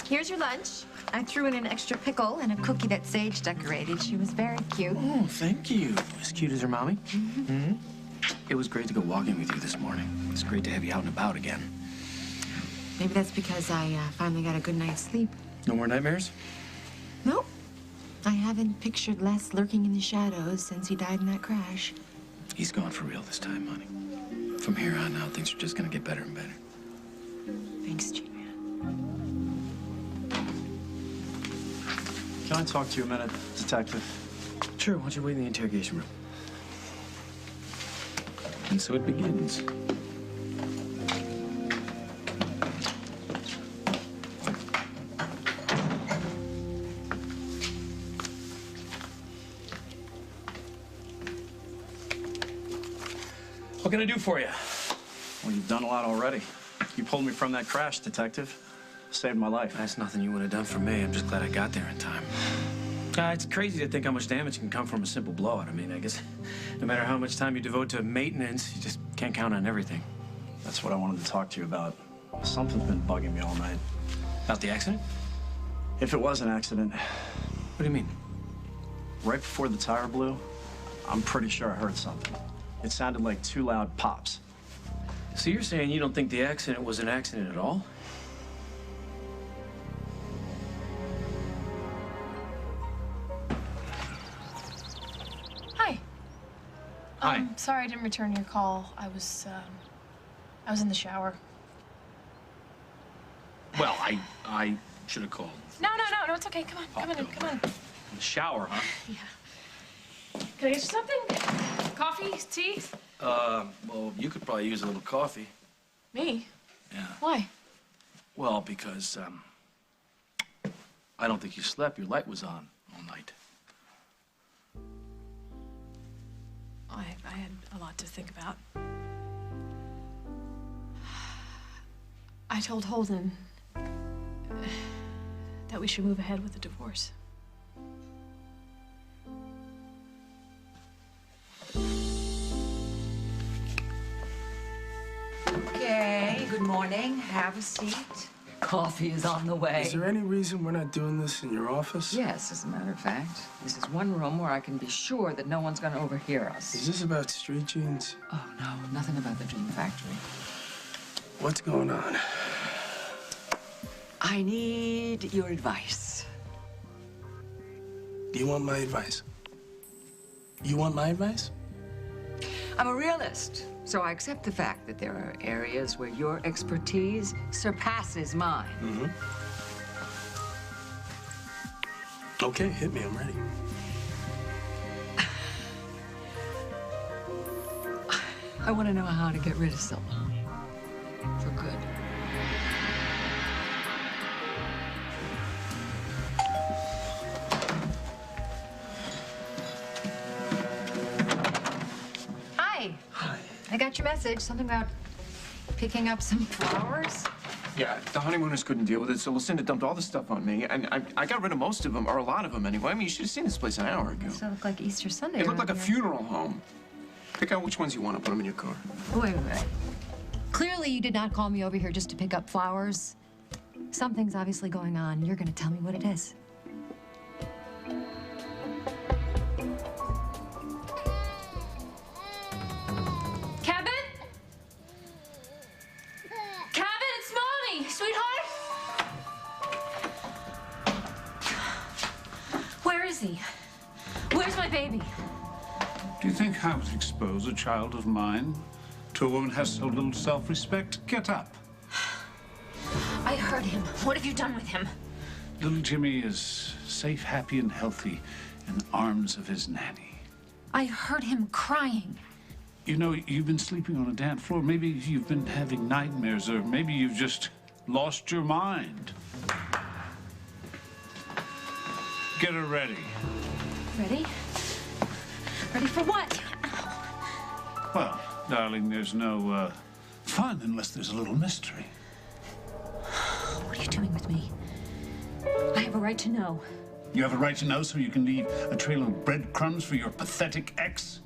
Here's your lunch. I threw in an extra pickle and a cookie that Sage decorated. She was very cute. Oh, thank you. As cute as her mommy. Mm-hmm. It was great to go walking with you this morning. It's great to have you out and about again. Maybe that's because I finally got a good night's sleep. No more nightmares? Nope. I haven't pictured Les lurking in the shadows since he died in that crash. He's gone for real this time, honey. From here on out, things are just gonna get better and better. Thanks, Julia. Can I talk to you a minute, Detective? Sure, why don't you wait in the interrogation room? And so it begins. What can I do for you? Well, you've done a lot already. You pulled me from that crash, Detective. Saved my life. That's nothing you would have done for me. I'm just glad I got there in time. It's crazy to think how much damage can come from a simple blowout. I mean, I guess no matter how much time you devote to maintenance, you just can't count on everything. That's what I wanted to talk to you about. Something's been bugging me all night. About the accident? If it was an accident, What do you mean? right before the tire blew, I'm pretty sure I heard something. It sounded like 2 loud pops. So you're saying you don't think the accident was an accident at all? Hi. Hi. Sorry I didn't return your call. I was in the shower. Well, I should have called. No, it's okay. Come on, come on. In the shower, huh? Yeah. Can I get you something? Coffee? Tea? Well, you could probably use a little coffee. Me? Yeah. Why? Well, because, I don't think you slept. Your light was on all night. I had a lot to think about. I told Holden that we should move ahead with the divorce. Okay, good morning. Have a seat. Coffee is on the way. Is there any reason we're not doing this in your office? Yes, as a matter of fact. This is one room where I can be sure that no one's going to overhear us. Is this about street jeans? Oh, no, nothing about the Dream Factory. What's going on? I need your advice. Do you want my advice? You want my advice? I'm a realist, so I accept the fact that there are areas where your expertise surpasses mine. Mm-hmm. Okay, hit me. I'm ready. I want to know how to get rid of someone. For good. Hi. I got your message. Something about picking up some flowers. Yeah, the honeymooners couldn't deal with it, so Lucinda dumped all the stuff on me, and I got rid of most of them, or a lot of them anyway. I mean, you should have seen this place an hour ago. Does it look like Easter Sunday? It looked like a around funeral home. Pick out which ones you want. I'll put them in your car. here? Wait. Clearly, you did not call me over here just to pick up flowers. Something's obviously going on. You're going to tell me what it is. Kevin? Kevin, it's Mommy, sweetheart. Where is he? Where's my baby? Do you think I would expose a child of mine to a woman who has so little self-respect? Get up. I heard him. What have you done with him? Little Jimmy is safe, happy, and healthy in the arms of his nanny. I heard him crying. You know, you've been sleeping on a damp floor. Maybe you've been having nightmares, or maybe you've just lost your mind. Get her ready. Ready? Ready for what? Well, darling, there's no fun unless there's a little mystery. What are you doing with me? I have a right to know. You have a right to know so you can leave a trail of breadcrumbs for your pathetic ex?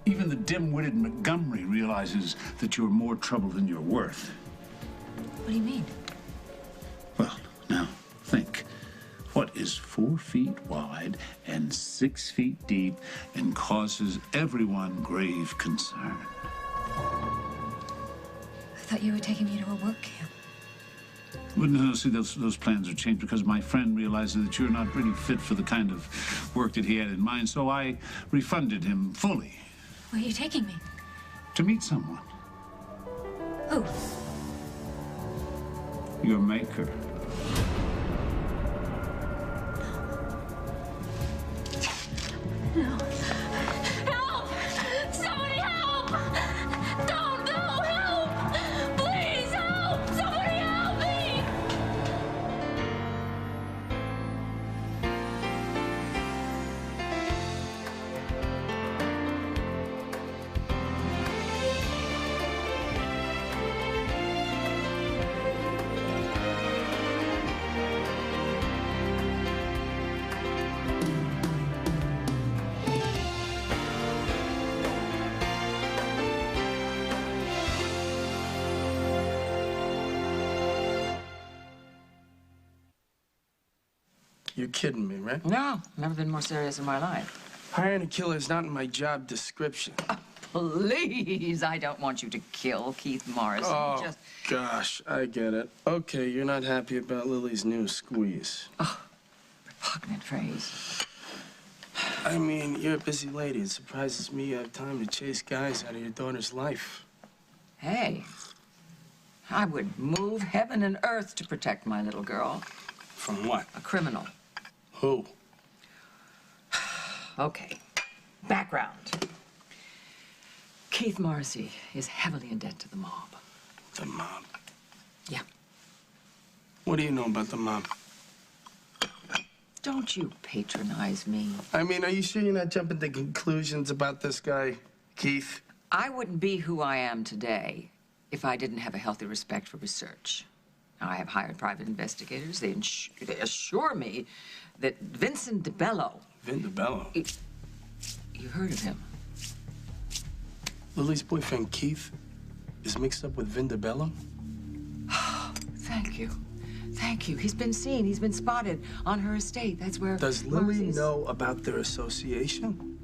Even the dim-witted Montgomery realizes that you're more trouble than you're worth. What do you mean? Well, now, is 4 feet wide and 6 feet deep and causes everyone grave concern. I thought you were taking me to a work camp. Well, no, see, those plans are changed because my friend realizes that you're not really fit for the kind of work that he had in mind, so I refunded him fully. Where are you taking me? To meet someone. Who? Your maker. No. Help! Somebody help! Don't, no, help! Please help! Somebody help me! You're kidding me, right? No, never been more serious in my life. Hiring a killer is not in my job description. Please, I don't want you to kill Keith Morrison. Oh, Just, gosh, I get it. Okay, you're not happy about Lily's new squeeze. repugnant phrase. I mean, you're a busy lady. It surprises me you have time to chase guys out of your daughter's life. Hey, I would move heaven and earth to protect my little girl. From what? A criminal. Who? Okay. Background. Keith Morrissey is heavily in debt to the mob. The mob? Yeah. What do you know about the mob? Don't you patronize me. I mean, are you sure you're not jumping to conclusions about this guy, Keith? I wouldn't be who I am today if I didn't have a healthy respect for research. Now, I have hired private investigators. They assure me that Vincent DeBello... Vin DeBello? You heard of him? Lily's boyfriend, Keith, is mixed up with Vin DeBello? Thank you. Thank you. He's been seen. He's been spotted on her estate. That's where... Does Lily Morrissey's- know about their association?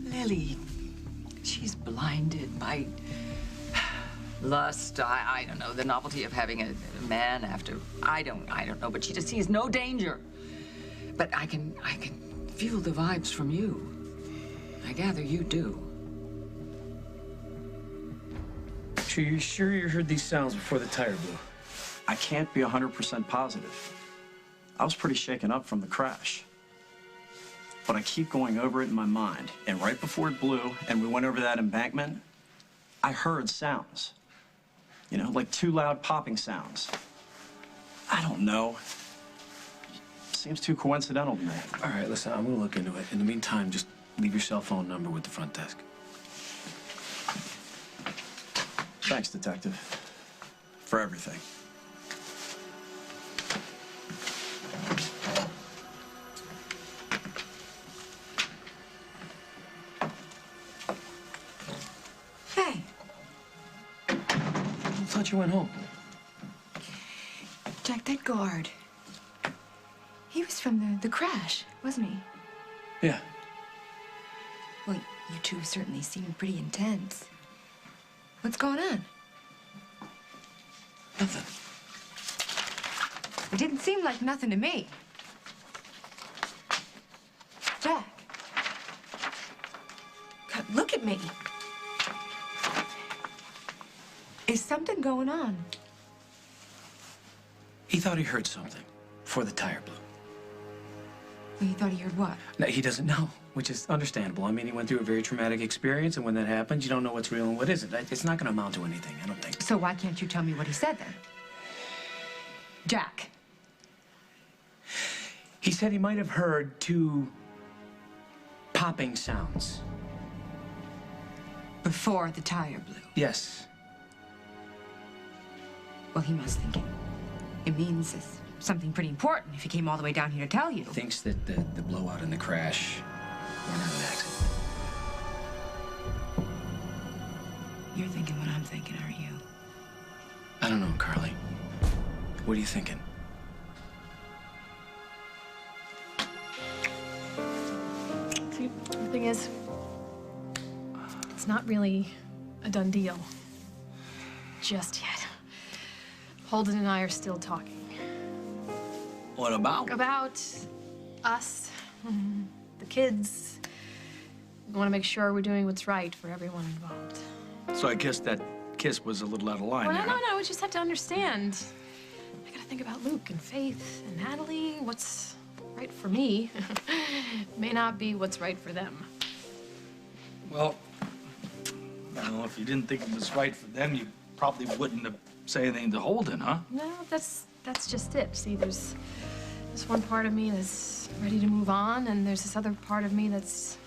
Lily, she's blinded by lust. I don't know, the novelty of having a man after. I don't know, but she just sees no danger. But I can feel the vibes from you. I gather you do. Are you sure you heard these sounds before the tire blew? I can't be 100% positive. I was pretty shaken up from the crash. But I keep going over it in my mind. And right before it blew and we went over that embankment, I heard sounds. You know, like 2 loud popping sounds. I don't know. Seems too coincidental to me. All right, listen, I'm gonna look into it. In the meantime, just leave your cell phone number with the front desk. Thanks, Detective. For everything. Hey, I thought you went home. Jack, that guard. He was from the crash, wasn't he? Yeah. Well, you two certainly seem pretty intense. What's going on? Nothing. It didn't seem like nothing to me. Jack. God, look at me. Is something going on? He thought he heard something before the tire blew. Well, you thought he heard what? No, he doesn't know, which is understandable. I mean, he went through a very traumatic experience, and when that happens, you don't know what's real and what isn't. It's not going to amount to anything, I don't think. So why can't you tell me what he said then? Jack. He said he might have heard 2 popping sounds. Before the tire blew. Yes. Well, he must think it means it's something pretty important if he came all the way down here to tell you. Thinks that the blowout and the crash were not an accident. You're thinking what I'm thinking, aren't you? I don't know, Carly. What are you thinking? thing is, it's not really a done deal. Just yet. Holden and I are still talking. What about? About us, the kids. We want to make sure we're doing what's right for everyone involved. So I guess that kiss was a little out of line. Well, there, no, we just have to understand. I gotta think about Luke and Faith and Natalie. What's right for me may not be what's right for them. Well, I don't know, if you didn't think it was right for them, you probably wouldn't have said anything to Holden, huh? No, that's just it. See, there's this one part of me that's ready to move on, and there's this other part of me that's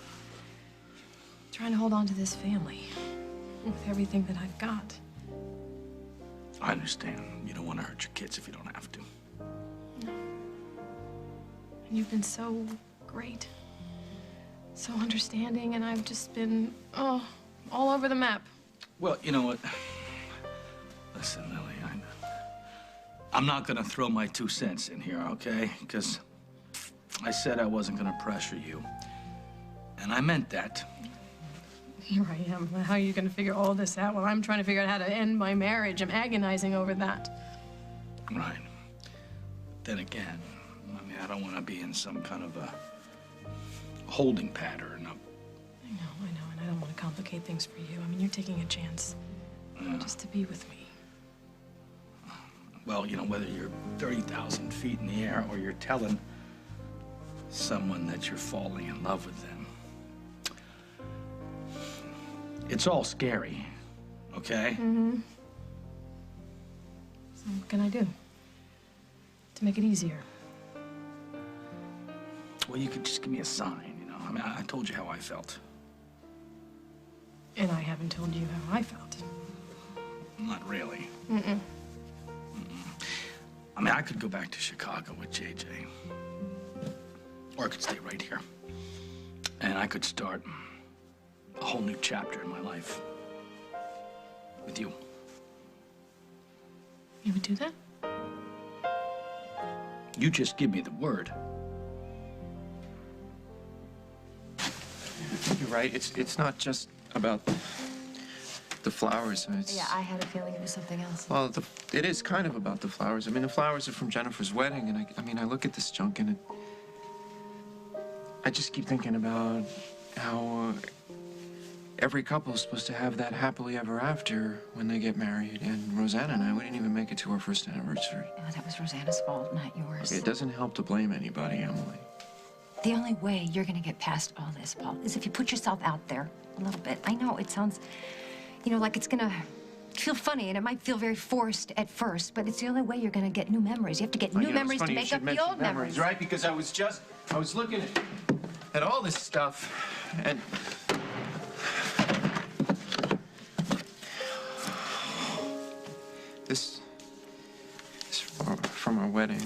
trying to hold on to this family with everything that I've got. I understand. You don't want to hurt your kids if you don't have to. No. And you've been so great, so understanding, and I've just been, all over the map. Well, you know what? Listen, Lily, I'm not gonna throw my 2 cents in here, okay? Because I said I wasn't gonna pressure you. And I meant that. Here I am. How are you going to figure all this out while I'm trying to figure out how to end my marriage? I'm agonizing over that. Right. Then again, I mean, I don't want to be in some kind of a holding pattern. I know, and I don't want to complicate things for you. I mean, you're taking a chance just to be with me. Well, you know, whether you're 30,000 feet in the air or you're telling someone that you're falling in love with them, it's all scary, okay? Mm-hmm. So what can I do to make it easier? Well, you could just give me a sign, you know? I mean, I told you how I felt. And I haven't told you how I felt. Not really. Mm-mm. I mean, I could go back to Chicago with JJ. Or I could stay right here. And I could start a whole new chapter in my life. With you. You would do that? You just give me the word. You're right. It's not just about the flowers. It's, Yeah, I had a feeling it was something else. well, it is kind of about the flowers. I mean, the flowers are from Jennifer's wedding, and I mean, I look at this junk and I just keep thinking about how every couple is supposed to have that happily ever after when they get married. And Rosanna and I, we didn't even make it to our first anniversary. Yeah, that was Rosanna's fault, not yours. Okay, it doesn't help to blame anybody, Emily. The only way you're gonna get past all this, Paul, is if you put yourself out there a little bit. I know it sounds, you know, like it's gonna feel funny, and it might feel very forced at first, but it's the only way you're gonna get new memories. You have to get new memories to make up the old memories. Right? Because I was looking at all this stuff, and this from our wedding.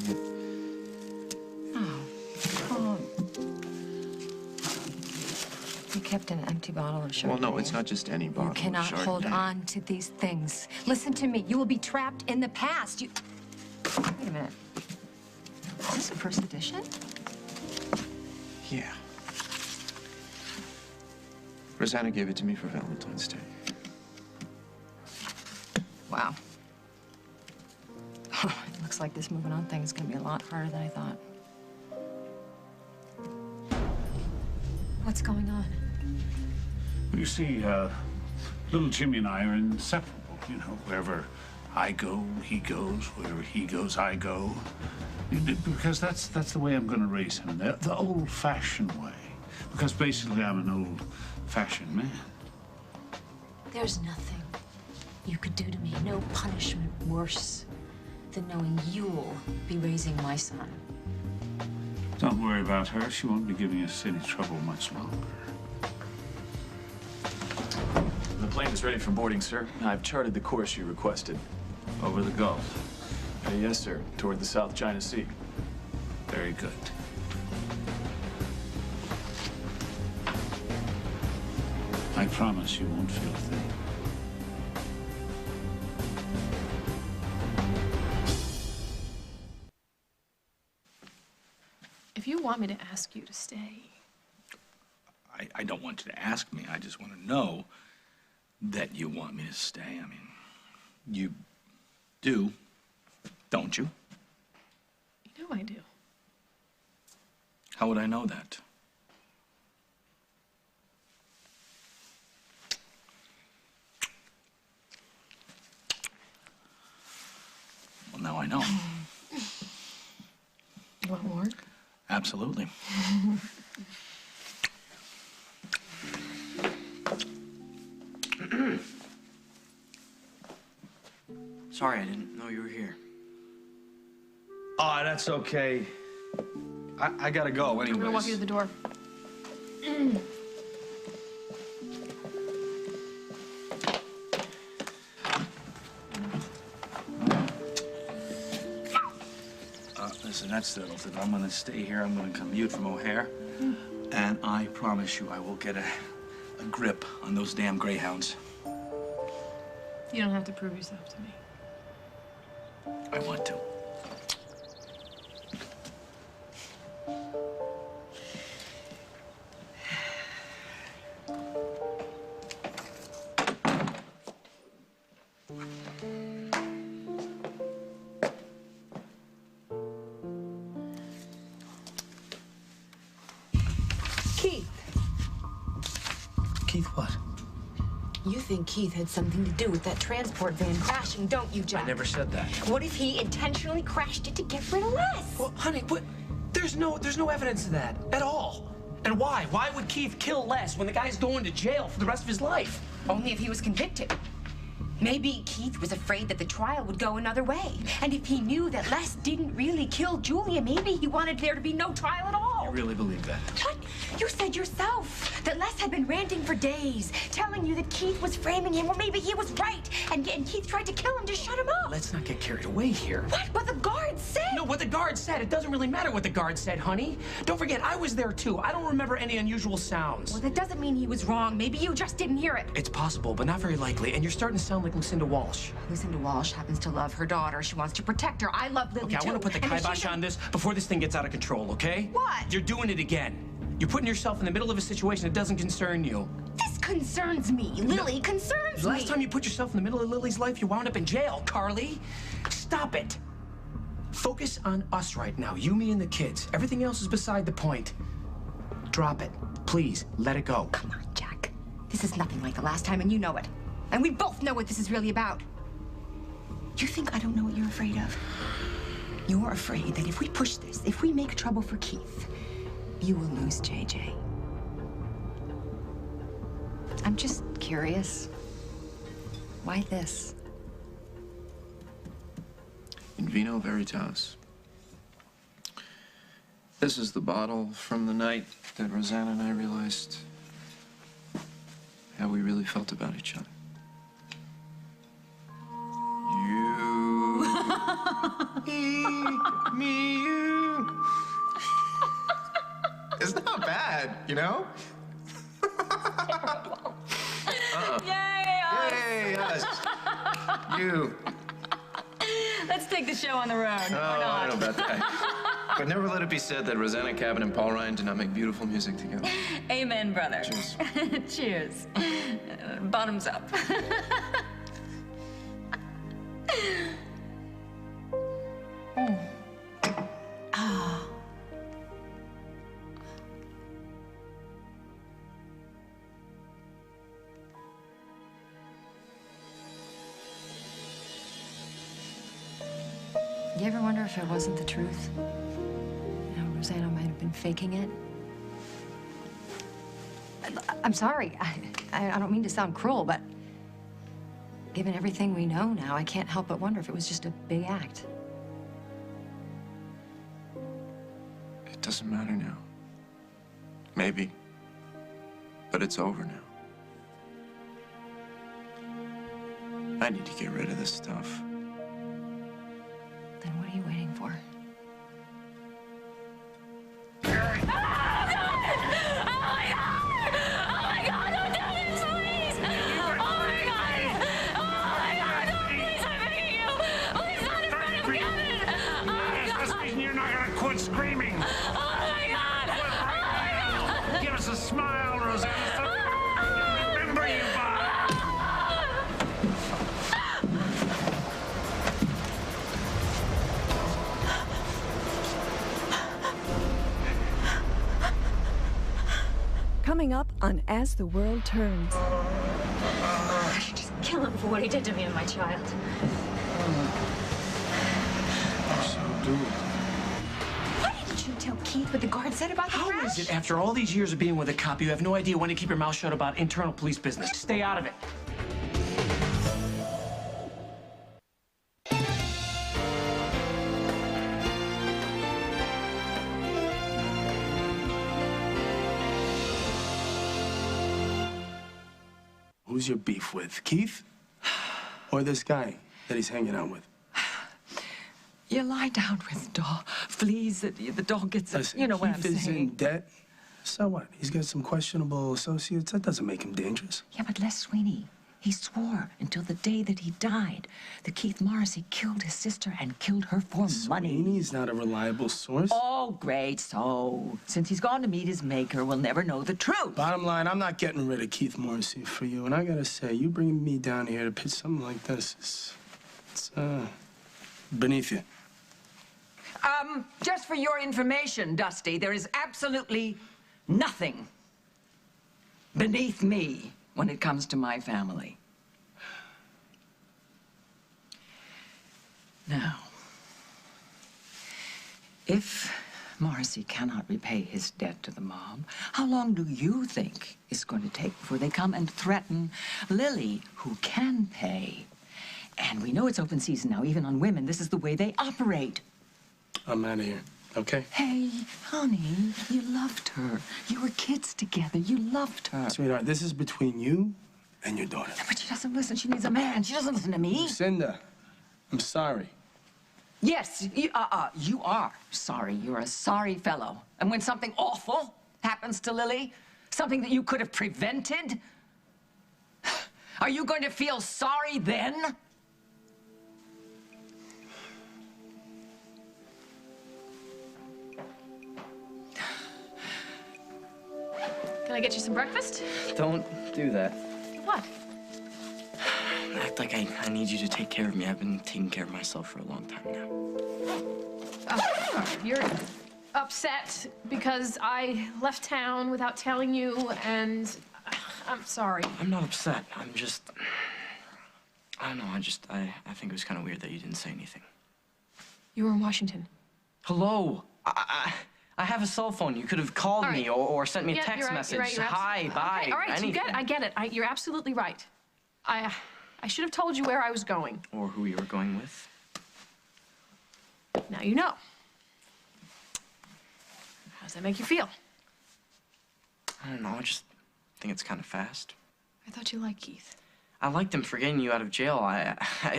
You kept an empty bottle of Chardonnay. Well, no, it's not just any bottle. You cannot of hold Chardonnay. on to these things. Listen to me. You will be trapped in the past. Wait a minute. Is this a first edition? Yeah. Rosanna gave it to me for Valentine's Day. Wow. It looks like this moving on thing is going to be a lot harder than I thought. What's going on? You see, little Jimmy and I are inseparable. You know, wherever I go, he goes. Wherever he goes, I go. Because that's the way I'm going to raise him, the old-fashioned way. Because basically, I'm an old-fashioned man. There's nothing you could do to me, no punishment worse than knowing you'll be raising my son. Don't worry about her. She won't be giving us any trouble much longer. The plane is ready for boarding, sir. I've charted the course you requested. Over the Gulf. Yes, sir. Toward the South China Sea. Very good. I promise you won't feel a thing. If you want me to ask you to stay, I don't want you to ask me. I just want to know that you want me to stay. I mean, you do, don't you? You know I do. How would I know that? Well, now I know. You want more? Absolutely. Sorry, I didn't know you were here. Oh, that's okay. I gotta go anyways. I'm gonna walk you to the door. Listen, that's settled. If I'm gonna stay here, I'm gonna commute from O'Hare. And I promise you I will get a grip on those damn greyhounds. You don't have to prove yourself to me. I want to. Keith. Keith, what? You think Keith had something to do with that transport van crashing, don't you, Jack? I never said that. What if he intentionally crashed it to get rid of Les? Well, honey, what? There's no evidence of that at all. And why? Why would Keith kill Les when the guy's going to jail for the rest of his life? Only if he was convicted. Maybe Keith was afraid that the trial would go another way. And if he knew that Les didn't really kill Julia, maybe he wanted there to be no trial at all. You really believe that? What? You said yourself that Les had been ranting for days, telling you that Keith was framing him, or maybe he was right, and Keith tried to kill him to shut him up. Let's not get carried away here. What? What the guard said? No, what the guard said. It doesn't really matter what the guard said, honey. Don't forget, I was there too. I don't remember any unusual sounds. Well, that doesn't mean he was wrong. Maybe you just didn't hear it. It's possible, but not very likely. And you're starting to sound like Lucinda Walsh. Lucinda Walsh happens to love her daughter. She wants to protect her. I love Lily, Okay, I want to put the And if kibosh on this before this thing gets out of control, okay? What? You're doing it again. You're putting yourself in the middle of a situation that doesn't concern you. This concerns me. Lily concerns The me. last time you put yourself in the middle of Lily's life, you wound up in jail, Carly. Stop it. Focus on us right now, you, me, and the kids. Everything else is beside the point. Drop it. Please, let it go. Come on, Jack. This is nothing like the last time, and you know it. And we both know what this is really about. You think I don't know what you're afraid of? You're afraid that if we push this, if we make trouble for Keith, you will lose JJ. I'm just curious. Why this? In vino veritas. This is the bottle from the night that Rosanna and I realized how we really felt about each other. You, me, you. It's not bad, you know? Yay! Yay, us. You. Let's take the show on the road. Oh, I don't know about that. But never let it be said that Rosanna Cabot and Paul Ryan did not make beautiful music together. Amen, brother. Cheers. Cheers. Bottoms up. You ever wonder if it wasn't the truth? You know, Rosanna might have been faking it. I'm sorry. I don't mean to sound cruel, but given everything we know now, I can't help but wonder if it was just a big act. It doesn't matter now. Maybe. But it's over now. I need to get rid of this stuff. Then what are you waiting for? You're not gonna quit screaming. Oh my God! Give us a smile or a on As the World Turns. I should just kill him for what he did to me and my child. So do it. Why didn't you tell Keith what the guard said about the How crash? is it, after all these years of being with a cop, you have no idea when to keep your mouth shut about internal police business? Stay out of it. Who's your beef with? Keith? Or this guy that he's hanging out with? You lie down with dog. Fleas, the dog gets it. Listen, You know what I'm Keith is in saying. debt. So what? He's got some questionable associates. That doesn't make him dangerous. Yeah, but Les Sweeney, he swore until the day that he died that Keith Morrissey killed his sister and killed her for money. Sweeney's not a reliable source. Oh, great. So, since he's gone to meet his maker, we'll never know the truth. Bottom line, I'm not getting rid of Keith Morrissey for you. And I gotta say, you bringing me down here to pitch something like this, it's beneath you. Just for your information, Dusty, there is absolutely nothing beneath me when it comes to my family. Now, if Morrissey cannot repay his debt to the mob, how long do you think it's going to take before they come and threaten Lily, who can pay? And we know it's open season now, even on women. This is the way they operate. I'm out of here, okay? Hey, honey, you loved her. You were kids together. You loved her. Sweetheart, this is between you and your daughter. But she doesn't listen. She needs a man. She doesn't listen to me. Lucinda, I'm sorry. Yes, you are sorry. You're a sorry fellow. And when something awful happens to Lily, something that you could have prevented, are you going to feel sorry then? Can I get you some breakfast? Don't do that. What? Act like I need you to take care of me. I've been taking care of myself for a long time now. You're upset because I left town without telling you, and I'm sorry. I'm not upset. I'm just... I don't know. I think it was kind of weird that you didn't say anything. You were in Washington. Hello? I have a cell phone. You could have called me or sent me a Yeah, text you're right, message. you're right, you're Hi, bye, Okay, all right, anything. I get it. You're absolutely right. I should have told you where I was going. Or who you were going with. Now you know. How does that make you feel? I don't know. I just think it's kind of fast. I thought you liked Keith. I liked him for getting you out of jail. I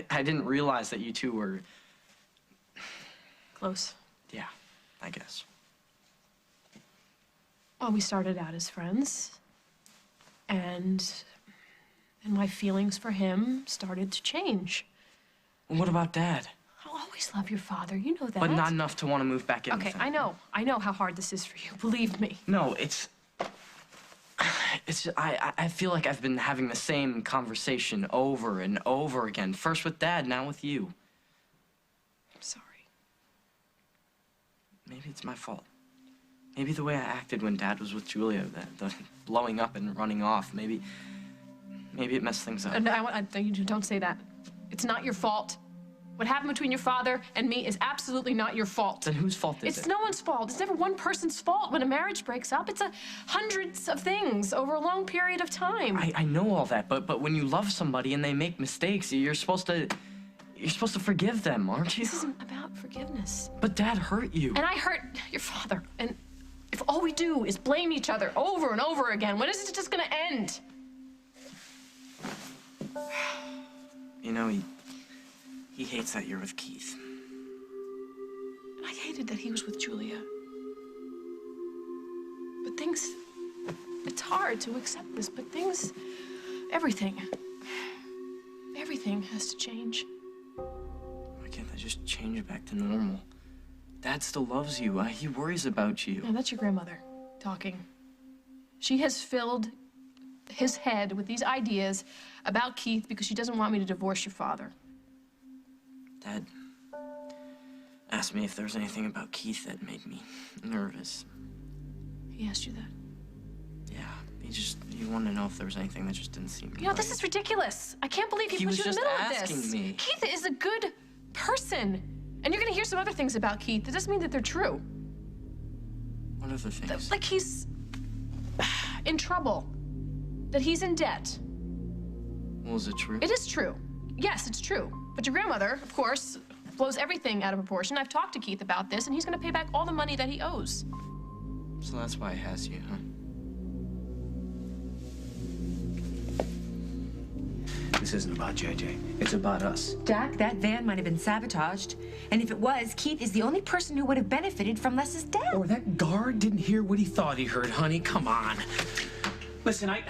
didn't realize that you two were... Close. Yeah, I guess. Well, we started out as friends, and my feelings for him started to change. What about Dad? I'll always love your father, you know that. But not enough to want to move back in Okay, with him. I know how hard this is for you, believe me. No, it's just, I feel like I've been having the same conversation over and over again. First with Dad, now with you. I'm sorry. Maybe it's my fault. Maybe the way I acted when Dad was with Julia, the blowing up and running off, maybe it messed things up. You don't say that. It's not your fault. What happened between your father and me is absolutely not your fault. Then whose fault is it? It's no one's fault. It's never one person's fault when a marriage breaks up. It's hundreds of things over a long period of time. I know all that, but when you love somebody and they make mistakes, you're supposed to forgive them, aren't you? This isn't about forgiveness. But Dad hurt you. And I hurt your father. And if all we do is blame each other over and over again, when is it just gonna end? You know, he hates that you're with Keith. And I hated that he was with Julia. But it's hard to accept this, but everything has to change. Why can't I just change it back to normal? Dad still loves you. He worries about you. No, that's your grandmother talking. She has filled his head with these ideas about Keith because she doesn't want me to divorce your father. Dad asked me if there was anything about Keith that made me nervous. He asked you that? Yeah, He wanted to know if there was anything that just didn't seem You know, this is ridiculous. I can't believe he put was you in the just middle of this. asking me. Keith is a good person. And you're gonna hear some other things about Keith. That doesn't mean that they're true. What other things? Like he's in trouble. That he's in debt. Well, is it true? It is true. Yes, it's true. But your grandmother, of course, blows everything out of proportion. I've talked to Keith about this, and he's gonna pay back all the money that he owes. So that's why he has you, huh? This isn't about JJ. It's about us. Jack, that van might have been sabotaged. And if it was, Keith is the only person who would have benefited from Les's death. Or that guard didn't hear what he thought he heard, honey. Come on. Listen, I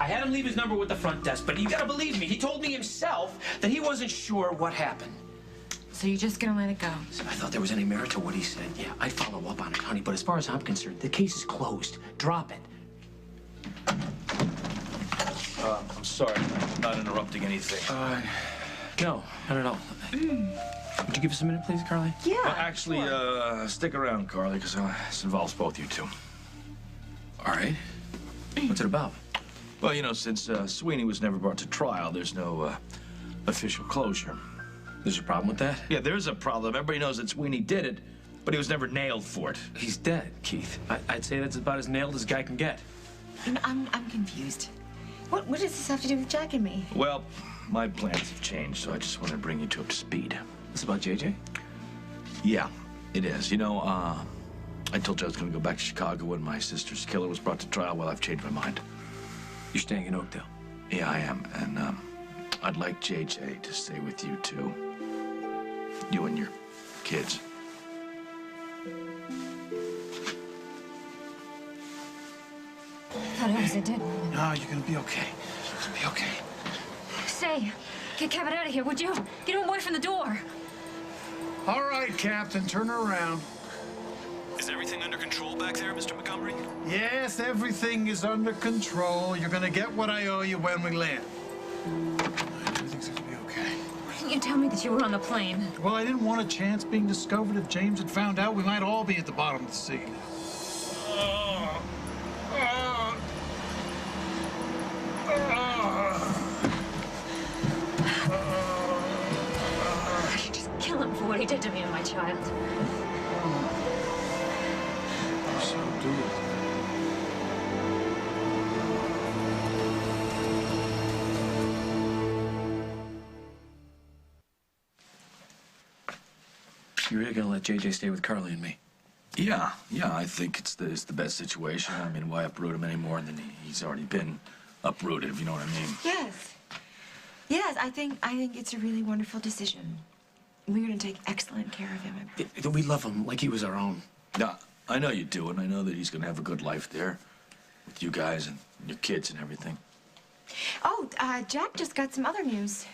had him leave his number with the front desk, but you gotta believe me. He told me himself that he wasn't sure what happened. So you're just gonna let it go? So I thought there was any merit to what he said. Yeah, I'd follow up on it, honey. But as far as I'm concerned, the case is closed. Drop it. I'm sorry, I'm not interrupting anything. No, not at all. Would you give us a minute, please, Carly? Yeah. Well, actually, stick around, Carly, because this involves both you two. All right. What's it about? Well, you know, since Sweeney was never brought to trial, there's no official closure. There's a problem with that? Yeah, there's a problem. Everybody knows that Sweeney did it, but he was never nailed for it. He's dead, Keith. I'd say that's about as nailed as a guy can get. You know, I'm confused. What does this have to do with Jack and me? Well, my plans have changed, so I just want to bring you two up to speed. This about JJ? Yeah, it is. You know, I told you I was going to go back to Chicago when my sister's killer was brought to trial. Well, I've changed my mind. You're staying in Oakdale? Yeah, I am. And I'd like JJ to stay with you, too. You and your kids. I thought I was a dead woman. No, you're going to be okay. You're going to be okay. Say, get Kevin out of here, would you? Get him away from the door. All right, Captain, turn her around. Is everything under control back there, Mr. Montgomery? Yes, everything is under control. You're gonna get what I owe you when we land. Everything's gonna be okay. Why didn't you tell me that you were on the plane? Well, I didn't want a chance being discovered. If James had found out, we might all be at the bottom of the sea. I should just kill him for what he did to me and my child. So do it. You're really gonna let JJ stay with Carly and me? Yeah, I think it's the best situation. I mean, why uproot him any more than he's already been uprooted, if you know what I mean? Yes. Yes, I think it's a really wonderful decision. We're gonna take excellent care of him. We love him like he was our own. Yeah, I know you do, and I know that he's gonna have a good life there with you guys and your kids and everything. Oh, Jack just got some other news.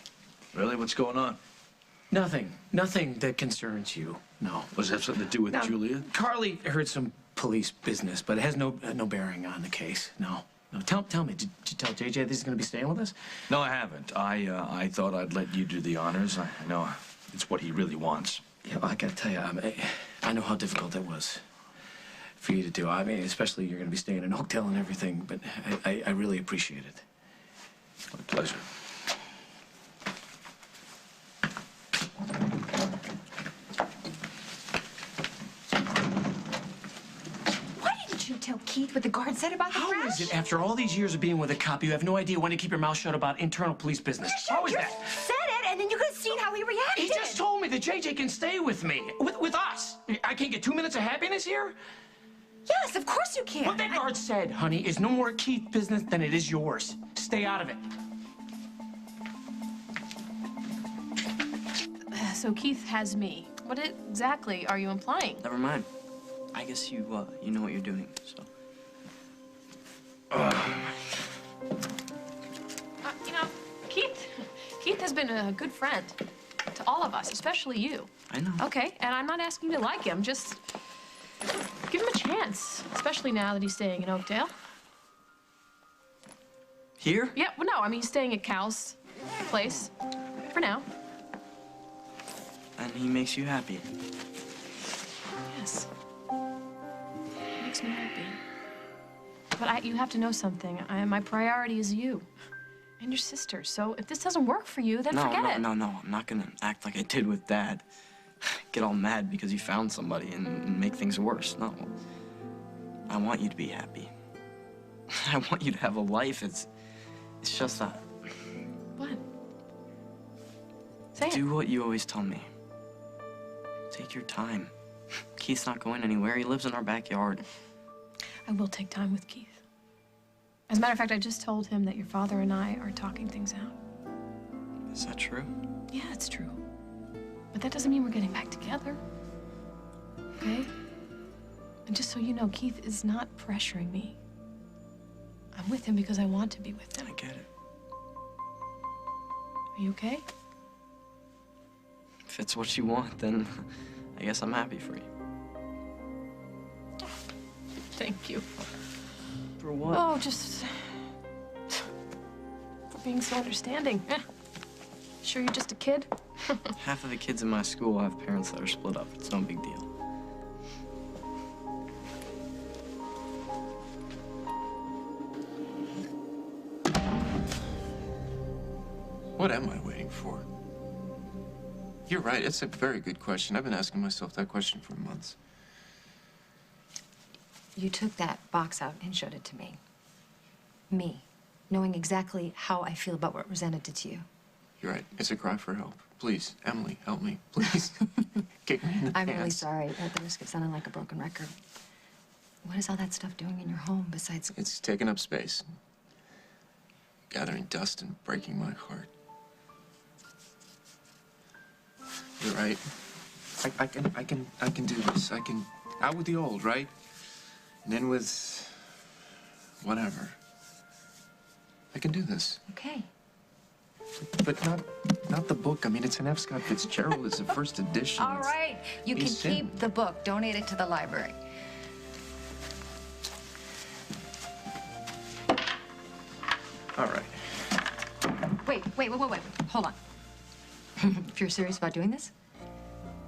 Really? What's going on? Nothing that concerns you. No. Was that something to do with Now, Julia? Carly heard some police business, but it has no bearing on the case. No. Tell me, did you tell JJ that he's gonna be staying with us? No, I haven't. I thought I'd let you do the honors. I know it's what he really wants. Yeah, well, I gotta tell you, I know how difficult that was for you to do. I mean, especially you're gonna be staying in Oakdale and everything, but I really appreciate it. My pleasure. Why didn't you tell Keith what the guard said about the crash? How is it, after all these years of being with a cop, you have no idea when to keep your mouth shut about internal police business? How is You that? said it, and then you could have seen how he reacted. He just told me that JJ can stay with me, with us. I can't get 2 minutes of happiness here? Yes, of course you can. What that guard said, honey, is no more Keith business than it is yours. Stay out of it. So Keith has me. What exactly are you implying? Never mind. I guess you know what you're doing, so. You know, Keith has been a good friend to all of us, especially you. I know. Okay, and I'm not asking you to like him, just give him a chance, especially now that he's staying in Oakdale. Here? Yeah, well, no, I mean, he's staying at Cal's place for now. And he makes you happy. Yes. Makes me happy. But you have to know something. My priority is you and your sister. So if this doesn't work for you, then forget it. No. I'm not gonna act like I did with Dad. Get all mad because you found somebody and make things worse. No. I want you to be happy. I want you to have a life. It's just that. What? Say it. Do what you always tell me. Take your time. Keith's not going anywhere. He lives in our backyard. I will take time with Keith. As a matter of fact, I just told him that your father and I are talking things out. Is that true? Yeah, it's true. But that doesn't mean we're getting back together. Okay? And just so you know, Keith is not pressuring me. I'm with him because I want to be with him. I get it. Are you okay? If it's what you want, then I guess I'm happy for you. Thank you. For what? Oh, just for being so understanding. Sure you're just a kid? Half of the kids in my school have parents that are split up. It's no big deal. What am I waiting for? You're right, it's a very good question. I've been asking myself that question for months. You took that box out and showed it to me. Me, knowing exactly how I feel about what Rosanna did to you. You're right, it's a cry for help. Please, Emily, help me, please. Kick me in the I'm really pants. sorry, at the risk of sounding like a broken record. What is all that stuff doing in your home besides... It's taking up space. Gathering dust and breaking my heart. You're right. I can do this. I can out with the old, right? And in with whatever. I can do this. Okay. But not the book. I mean, it's an F. Scott Fitzgerald. It's the first edition. All right, you can keep the book. Donate it to the library. All right. Wait. Hold on. If you're serious about doing this,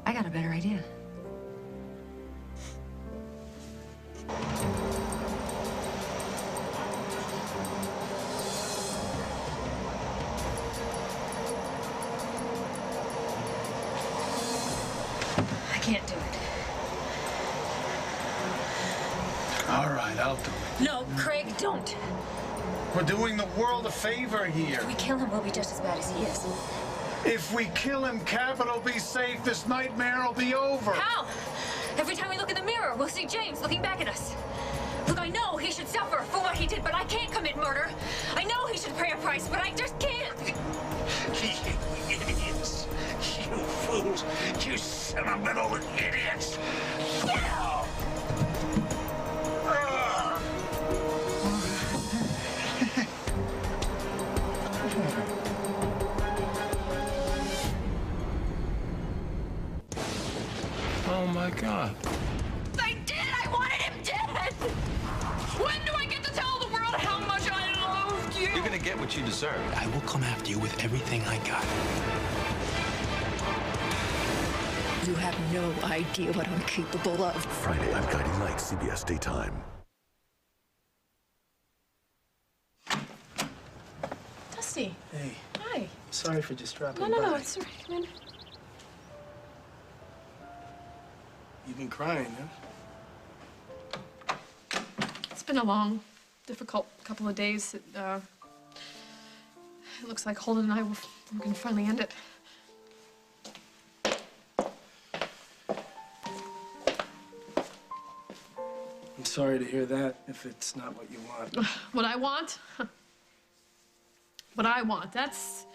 I got a better idea. I can't do it. All right, I'll do it. No, Craig, don't. We're doing the world a favor here. If we kill him, we'll be just as bad as he is. If we kill him, Cabot will be safe. This nightmare will be over. How? Every time we look in the mirror, we'll see James looking back at us. Look, I know he should suffer for what he did, but I can't commit murder. I know he should pay a price, but I just can't. You idiots. You fools. You sentimental idiots. Oh, my God. I did! I wanted him dead! When do I get to tell the world how much I loved you? You're gonna get what you deserve. I will come after you with everything I got. You have no idea what I'm capable of. Friday on Guiding Lights, CBS Daytime. Dusty. Hey, Hi. sorry for just dropping by. No, it's all right. Come in. You've been crying, huh? It's been a long, difficult couple of days. It looks like Holden and I we're gonna finally end it. I'm sorry to hear that, if it's not what you want. What I want? What I want, that's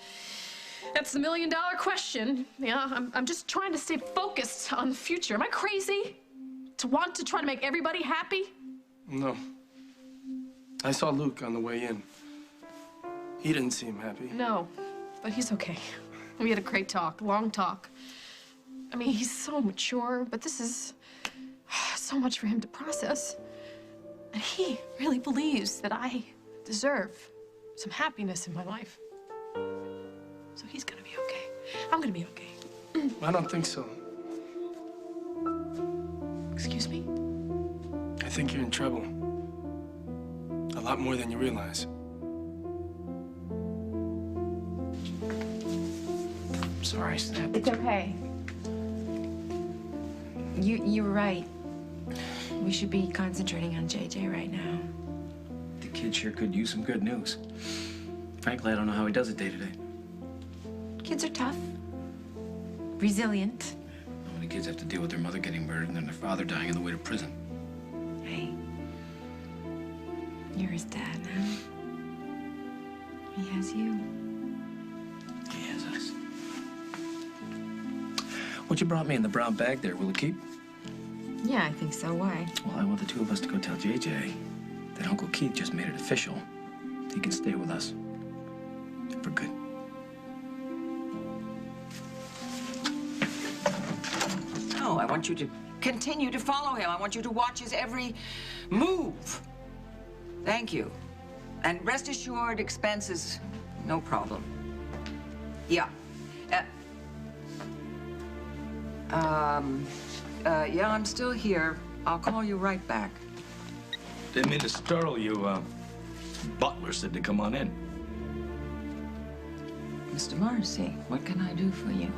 the million-dollar question. Yeah, I'm just trying to stay focused on the future. Am I crazy to want to try to make everybody happy? No. I saw Luke on the way in. He didn't seem happy. No, but he's okay. We had a great talk, long talk. I mean, he's so mature, but this is so much for him to process. And he really believes that I deserve some happiness in my life. So he's gonna be okay. I'm gonna be okay. I don't think so. Excuse me? I think you're in trouble. A lot more than you realize. Sorry, Snap. It's okay. You were right. We should be concentrating on JJ right now. The kid sure could use some good news. Frankly, I don't know how he does it day to day. Kids are tough. Resilient. How many kids have to deal with their mother getting murdered and then their father dying on the way to prison? Hey. You're his dad now. He has you. He has us. What you brought me in the brown bag there, will it keep? Yeah, I think so. Why? Well, I want the two of us to go tell JJ that Uncle Keith just made it official. He can stay with us. For good. No, I want you to continue to follow him. I want you to watch his every move. Thank you. And rest assured, expenses, no problem. Yeah. Yeah, I'm still here. I'll call you right back. Didn't mean to startle you. Butler said to come on in. Mr. Morrissey, what can I do for you?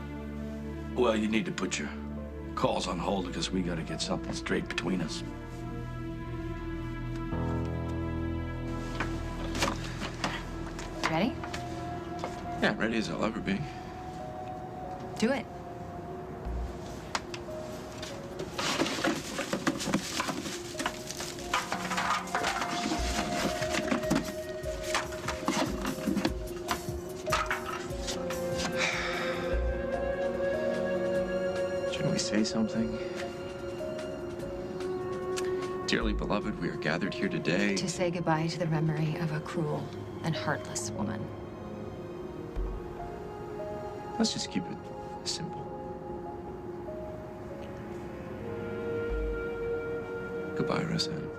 Well, you need to put your calls on hold because we got to get something straight between us. Ready? Yeah, ready as I'll ever be. Do it. Shouldn't we say something? Dearly beloved, we are gathered here today To say goodbye to the memory of a cruel and heartless woman. Let's just keep it simple. Goodbye, Roseanne.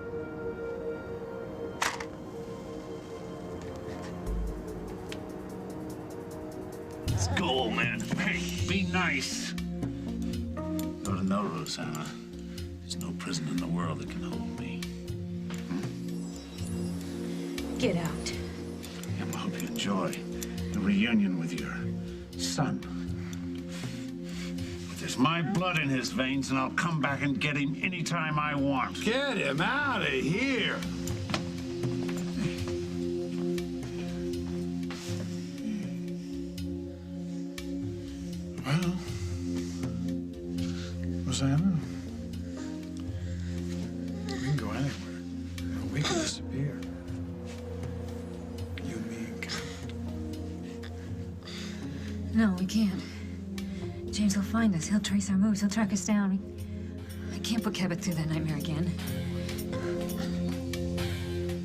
Let's go, old man. Hey, be nice. You ought to know, Rosanna, there's no prison in the world that can hold me. Get out. I hope you enjoy the reunion with your son. But there's my blood in his veins, and I'll come back and get him anytime I want. Get him out of here. Well, Rosanna, we can go anywhere. We can disappear. You and me and Kat. No, we can't. James will find us. He'll trace our moves. He'll track us down. I can't put Cabot through that nightmare again.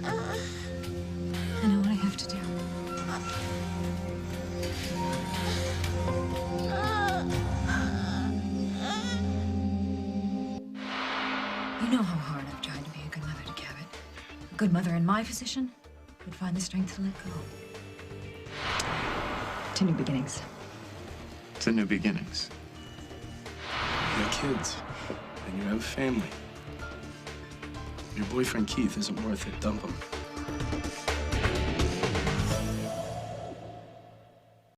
I know what I have to do. You know how hard I've tried to be a good mother to Cabot. A good mother in my position would find the strength to let go. To new beginnings. To new beginnings. You got kids, and you have a family. Your boyfriend Keith isn't worth it. Dump him.